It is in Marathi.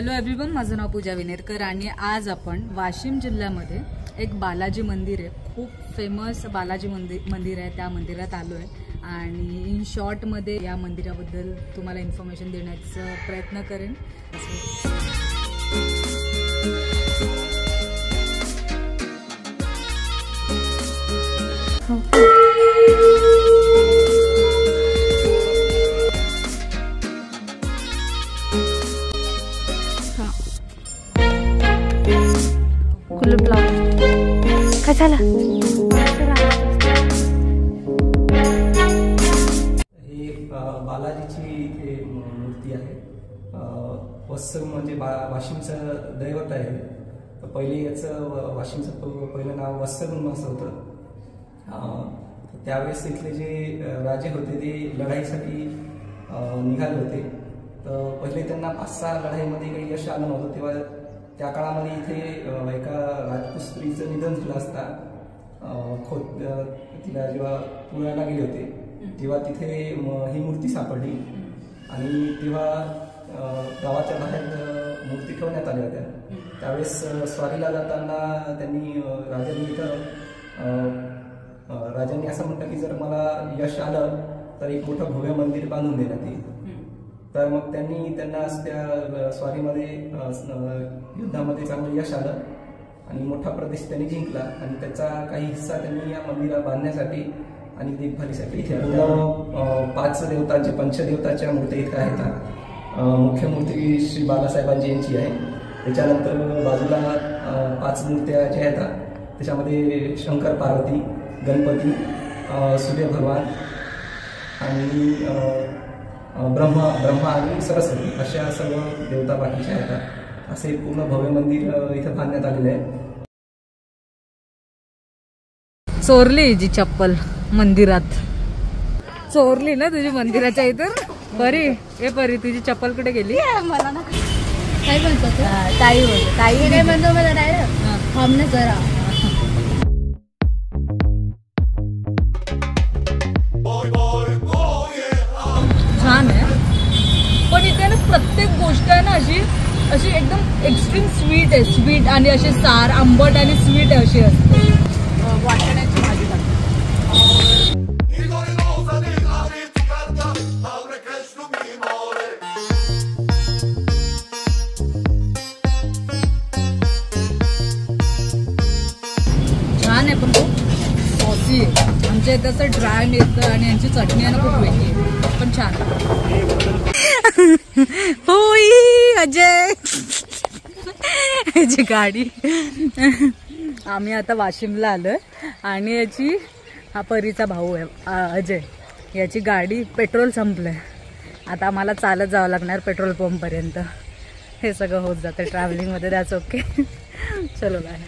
हॅलो एव्हरीवन, माझं नाव पूजा विनेरकर आणि आज आपण वाशिम जिल्ह्यामध्ये एक बालाजी मंदिर आहे, खूप फेमस बालाजी मंदिर आहे, त्या मंदिरात आलो आहे आणि इन शॉर्टमध्ये या मंदिराबद्दल तुम्हाला इन्फॉर्मेशन देण्याचा प्रयत्न करेन। काय झालं? ही बालाजीची इथे मूर्ती आहे। वत्सम म्हणजे वाशिमचं दैवत आहे। तर पहिले याचं वाशिमचं पहिलं नाव वत्सम असं होतं। त्यावेळेस इथले जे राजे होते ते लढाईसाठी निघाले होते। तर पहिले त्यांना 5-6 लढाईमध्ये काही यश आलं नव्हतं। तेव्हा त्या काळामध्ये इथे एका राजपूत स्त्रीचं निधन झालं असता तिला जेव्हा पुण्याला गेले होते तेव्हा तिथे ही मूर्ती सापडली आणि तेव्हा गावाच्या बाहेर मूर्ती ठेवण्यात आल्या होत्या। त्यावेळेस स्वारीला जाताना त्यांनी राजांनी असं म्हटलं की जर मला यश आलं तर एक मोठं भव्य मंदिर बांधून देण्यात येईल। तर मग त्यांना त्या स्वारीमध्ये युद्धामध्ये चांगलं यश आलं आणि मोठा प्रदेश त्यांनी जिंकला आणि त्याचा काही हिस्सा त्यांनी या मंदिरात बांधण्यासाठी आणि देखभालीसाठी इथे 5 देवतांचे पंचदेवताच्या मूर्ती इथे आहेत। मुख्य मूर्ती श्री बालासाहेबांची यांची आहे। त्याच्यानंतर बाजूला 5 मूर्त्या ज्या आहेत त्याच्यामध्ये शंकर पार्वती, गणपती, सूर्य भगवान आणि ब्रह्मा आणि सरस्वती अशा सर्व देवता बाकीच्या आहेत। असे पूर्ण भव्य मंदिर इथे बांधण्यात आलेले आहे। चोरली जी चप्पल मंदिरात, चोरली ना तुझी मंदिराच्या इथं। परी परी तुझी चप्पल कुठे गेली? मला ना काय म्हणतो ताई काय म्हणतो मला डायरेक्ट थांबणे जरा। छान आहे पण इथे ना प्रत्येक गोष्ट आहे ना अशी एकदम एक्स्ट्रीम स्वीट आहे, स्वीट आणि अशी सार आंबट आणि स्वीट आहे अशी असते। वाटाण्याची भाजी छान आहे पण खूप सॉसी आहे। आमच्या इथे असं ड्राय मिळतं आणि यांची चटणी आहे ना खूप वेगळी आहे पण छान। होई अजय याची गाडी। आम्ही आता वाशिमला आलोय आणि याची हा परीचा भाऊ आहे अजय, याची गाडी पेट्रोल संपलंय। आता आम्हाला चालत जावं लागणार पेट्रोल पंप पर्यंत। हे सगळं होत जातं ट्रॅव्हलिंग मध्ये, दॅट्स ओके। चलो बाय।